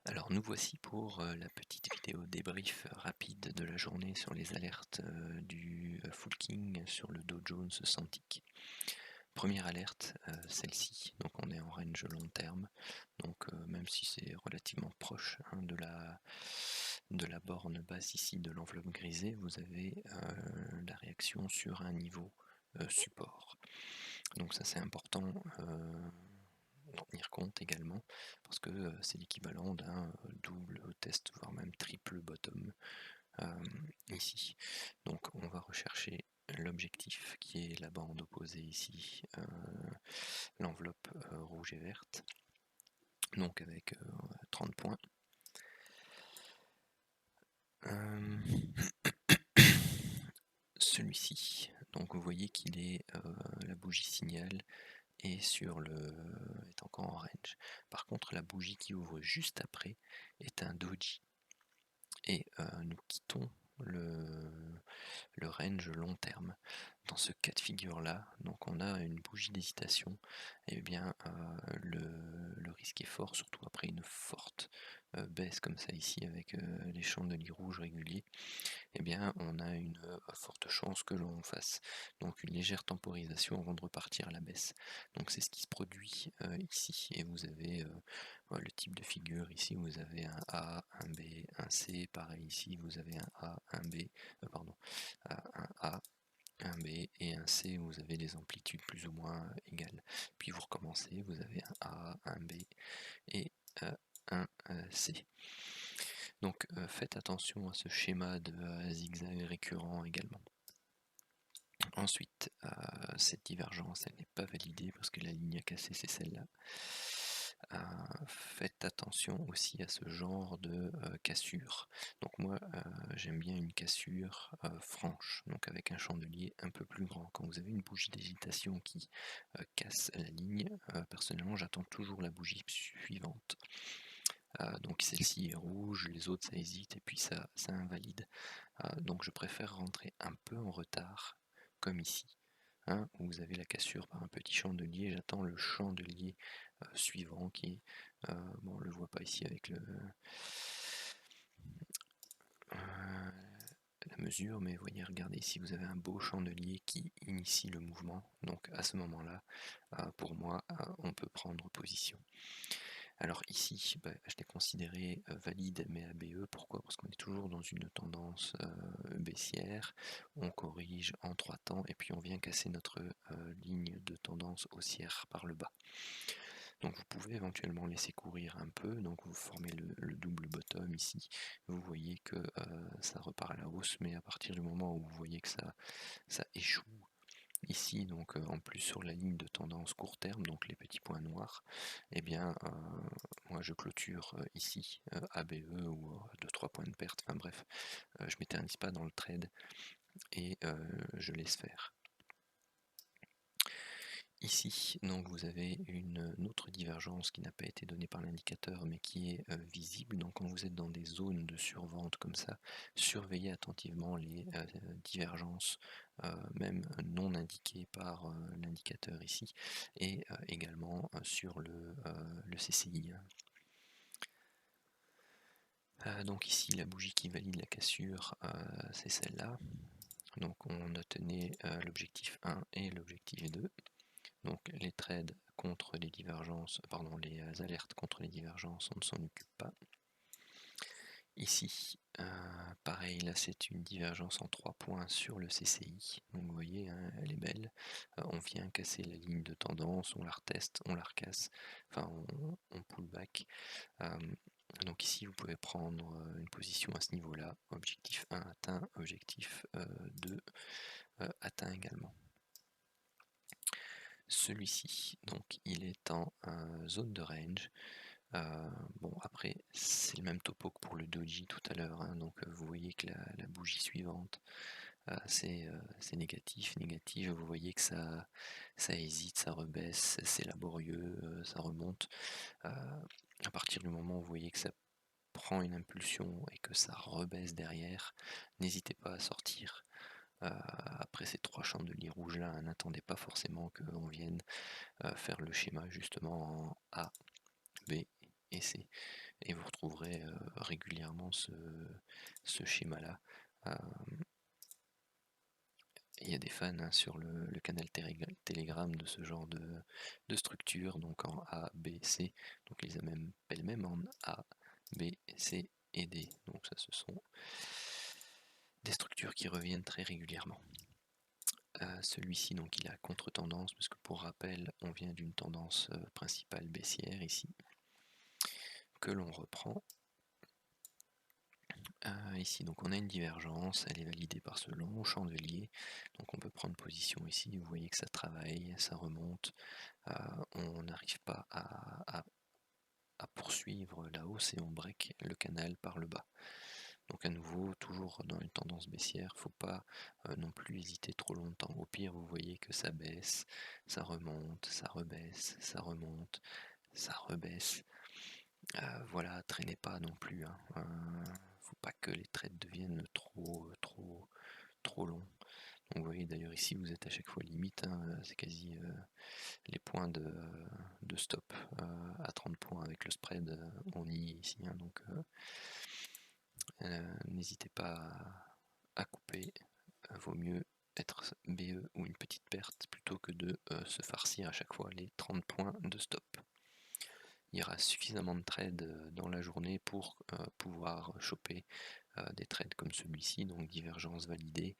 Alors nous voici pour la petite vidéo débrief rapide de la journée sur les alertes du Full King sur le Dow Jones 100 tick. Première alerte, celle-ci, donc on est en range long terme, donc même si c'est relativement proche de la borne basse ici de l'enveloppe grisée, vous avez la réaction sur un niveau support. Donc ça c'est important d'en tenir compte également, parce que c'est l'équivalent d'un double test, voire même triple bottom ici. Donc on va rechercher l'objectif qui est la bande opposée ici, l'enveloppe rouge et verte, donc avec 30 points. Celui-ci, donc vous voyez qu'il est la bougie signal est encore en range. Par contre, la bougie qui ouvre juste après est un doji. Et nous quittons le range long terme. Dans ce cas de figure là, donc on a une bougie d'hésitation, et bien le risque est fort, surtout après une forte baisse comme ça ici avec les chandeliers rouges réguliers, et bien on a une forte chance que l'on fasse donc une légère temporisation avant de repartir à la baisse. Donc c'est ce qui se produit ici, et vous avez le type de figure ici, vous avez un A, un B, un C, pareil ici vous avez un A, un B, un A, un B et un C, où vous avez des amplitudes plus ou moins égales. Puis vous recommencez, vous avez un A, un B et un C. Donc faites attention à ce schéma de zigzag récurrent également. Ensuite, cette divergence, elle n'est pas validée parce que la ligne à casser, c'est celle-là. Faites attention aussi à ce genre de cassure. Donc moi, j'aime bien une cassure franche, donc avec un chandelier un peu plus grand. Quand vous avez une bougie d'agitation qui casse la ligne, personnellement, j'attends toujours la bougie suivante. Donc celle-ci est rouge, les autres ça hésite et puis ça invalide. Donc je préfère rentrer un peu en retard, comme ici, où vous avez la cassure par un petit chandelier. J'attends le chandelier suivant qui est, bon, on le voit pas ici avec la mesure, mais vous voyez, regardez ici, vous avez un beau chandelier qui initie le mouvement. Donc à ce moment-là, pour moi, on peut prendre position. Alors ici, je l'ai considéré valide mais ABE. Pourquoi? Parce qu'on est toujours dans une tendance baissière, on corrige en 3 temps et puis on vient casser notre ligne de tendance haussière par le bas. Donc vous pouvez éventuellement laisser courir un peu, donc vous formez le double bottom ici, vous voyez que ça repart à la hausse, mais à partir du moment où vous voyez que ça échoue ici, donc en plus sur la ligne de tendance court terme, donc les petits points noirs, eh bien moi je clôture ici ABE ou 2-3 points de perte, enfin bref, je m'éternise pas dans le trade et je laisse faire. Ici, donc vous avez une autre divergence qui n'a pas été donnée par l'indicateur mais qui est visible. Donc quand vous êtes dans des zones de survente comme ça, surveillez attentivement les divergences, même non indiquées par l'indicateur ici, et également sur le CCI. Donc ici, la bougie qui valide la cassure, c'est celle-là. Donc on a tenu l'objectif 1 et l'objectif 2. Donc les trades contre les divergences, pardon, les alertes contre les divergences, on ne s'en occupe pas. Ici, pareil, là c'est une divergence en 3 points sur le CCI. Donc vous voyez, elle est belle. On vient casser la ligne de tendance, on la reteste, on la recasse, enfin on pull back. Donc ici vous pouvez prendre une position à ce niveau-là. Objectif 1 atteint, objectif 2 atteint également. Celui-ci, donc il est en zone de range. Bon, après c'est le même topo que pour le doji tout à l'heure, donc vous voyez que la bougie suivante c'est négatif, négatif, vous voyez que ça hésite, ça rebaisse, c'est laborieux, ça remonte. À partir du moment où vous voyez que ça prend une impulsion et que ça rebaisse derrière, n'hésitez pas à sortir. Après ces 3 chandeliers rouges là, n'attendez pas forcément qu'on vienne faire le schéma justement en A, B et C. et vous retrouverez régulièrement ce schéma-là. Il y a des fans sur le canal Telegram de ce genre de structure, donc en A, B, C. Donc ils appellent même en A, B, C et D. Donc ça, ce sont des structures qui reviennent très régulièrement. Celui-ci, donc, il a contre-tendance, parce que pour rappel, on vient d'une tendance principale baissière ici, que l'on reprend. Ici, donc, on a une divergence, elle est validée par ce long chandelier, donc on peut prendre position ici. Vous voyez que ça travaille, ça remonte, on n'arrive pas à poursuivre la hausse et on break le canal par le bas. Donc à nouveau, toujours dans une tendance baissière, faut pas non plus hésiter trop longtemps. Au pire, vous voyez que ça baisse, ça remonte, ça rebaisse, ça remonte, ça rebaisse. Voilà, traînez pas non plus, hein. Faut pas que les trades deviennent trop longs. Donc vous voyez d'ailleurs ici, vous êtes à chaque fois limite, hein, c'est quasi les points de stop à 30 points avec le spread, on y est ici, hein, donc n'hésitez pas à couper, vaut mieux être BE ou une petite perte plutôt que de se farcir à chaque fois les 30 points de stop. Il y aura suffisamment de trades dans la journée pour pouvoir choper des trades comme celui-ci, donc divergence validée,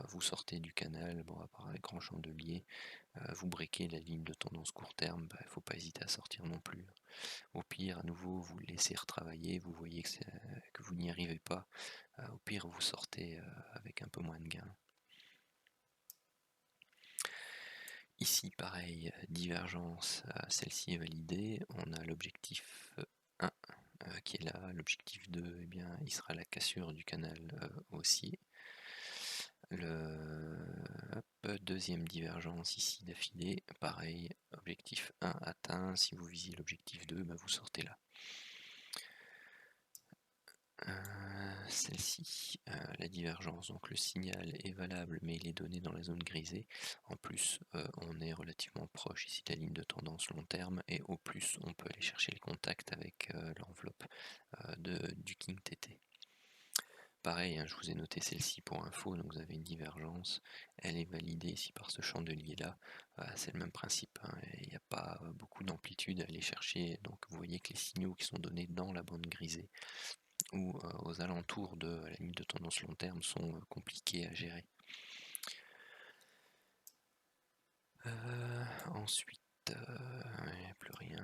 vous sortez du canal, bon à part avec grand chandelier, vous breakez la ligne de tendance court terme, il ne faut pas hésiter à sortir non plus. Au pire, à nouveau, vous laissez retravailler, vous voyez que vous n'y arrivez pas, au pire vous sortez avec un peu moins de gains. Ici pareil, divergence, celle-ci est validée, on a l'objectif 1 qui est là, l'objectif 2, eh bien, il sera la cassure du canal haussier. Deuxième divergence ici d'affilée, pareil, objectif 1 atteint, si vous visiez l'objectif 2, vous sortez là. Celle-ci, la divergence, donc le signal est valable mais il est donné dans la zone grisée. En plus, on est relativement proche ici de la ligne de tendance long terme et au plus on peut aller chercher le contact avec l'enveloppe du King TT. Pareil, hein, je vous ai noté celle-ci pour info, donc vous avez une divergence, elle est validée ici par ce chandelier là, c'est le même principe, hein, il n'y a pas beaucoup d'amplitude à aller chercher, donc vous voyez que les signaux qui sont donnés dans la bande grisée ou aux alentours de la ligne de tendance long terme sont compliqués à gérer. Ensuite, plus rien.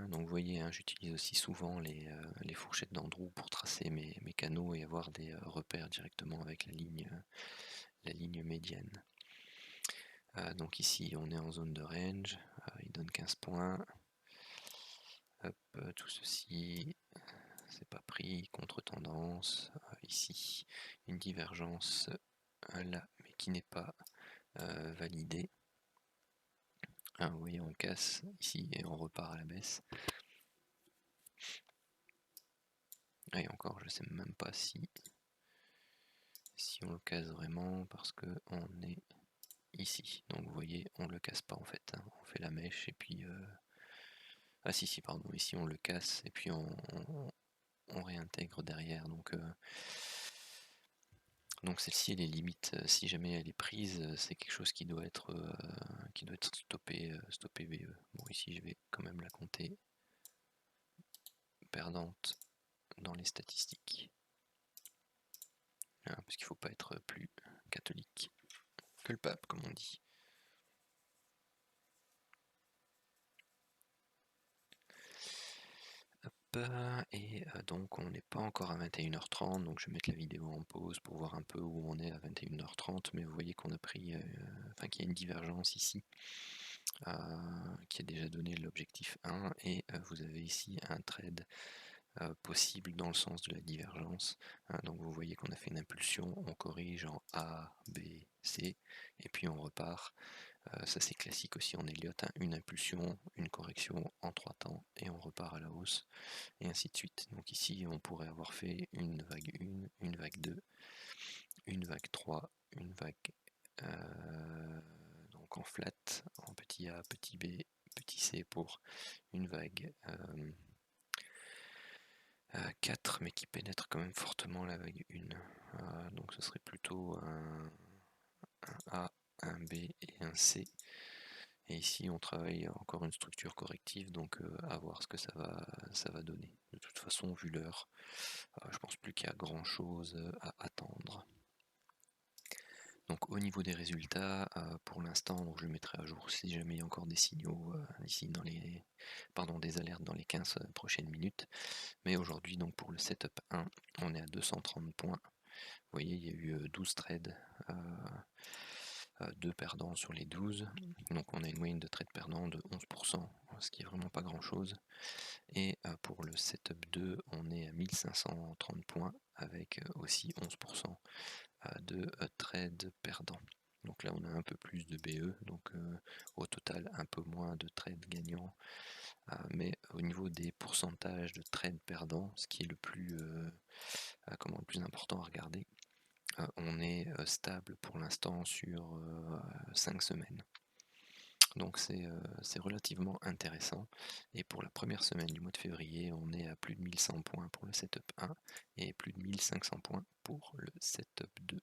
Donc vous voyez, hein, j'utilise aussi souvent les fourchettes d'Andrew pour tracer mes canaux et avoir des repères directement avec la ligne médiane. Donc ici, on est en zone de range, il donne 15 points. Hop, tout ceci, c'est pas pris, contre-tendance. Ici, une divergence là, mais qui n'est pas validée. Vous voyez, on casse ici et on repart à la baisse. Et encore, je sais même pas si on le casse vraiment parce que on est ici. Donc vous voyez, on le casse pas en fait, hein. On fait la mèche et puis ah si pardon, ici on le casse et puis on réintègre derrière. Donc celle-ci elle est limite, si jamais elle est prise, c'est quelque chose qui doit être stoppé BE. Bon ici je vais quand même la compter perdante dans les statistiques. Parce qu'il ne faut pas être plus catholique que le pape, comme on dit. Hop, et donc on n'est pas encore à 21h30, donc je vais mettre la vidéo en pause pour voir un peu où on est à 21h30, mais vous voyez qu'on a pris, qu'il y a une divergence ici, qui a déjà donné l'objectif 1, et vous avez ici un trade possible dans le sens de la divergence, hein. Donc vous voyez qu'on a fait une impulsion, on corrige en A, B, C, et puis on repart. Ça c'est classique aussi en Elliott, hein. Une impulsion, une correction en 3 temps, et on repart à la hausse, et ainsi de suite. Donc ici on pourrait avoir fait une vague 1, une vague 2, une vague 3, une vague donc en flat, en petit A, petit B, petit C pour une vague 4 mais qui pénètre quand même fortement la vague 1. Donc ce serait plutôt un A, un B et un C. Et ici on travaille encore une structure corrective, donc à voir ce que ça va donner. De toute façon, vu l'heure, je pense plus qu'il y a grand chose à attendre. Donc au niveau des résultats, pour l'instant, je mettrai à jour si jamais il y a encore des signaux ici dans les. Pardon, des alertes dans les 15 prochaines minutes. Mais aujourd'hui, donc pour le setup 1, on est à 230 points. Vous voyez, il y a eu 12 trades, 2 perdants sur les 12. Donc on a une moyenne de trades perdants de 11%, ce qui est vraiment pas grand chose. Et pour le setup 2, on est à 1530 points avec aussi 11% de trades perdants. Donc là on a un peu plus de BE, donc au total un peu moins de trades gagnants. Mais au niveau des pourcentages de trades perdants, ce qui est le plus important à regarder, on est stable pour l'instant sur 5 semaines. Donc c'est relativement intéressant. Et pour la première semaine du mois de février, on est à plus de 1100 points pour le setup 1 et plus de 1500 points pour le setup 2.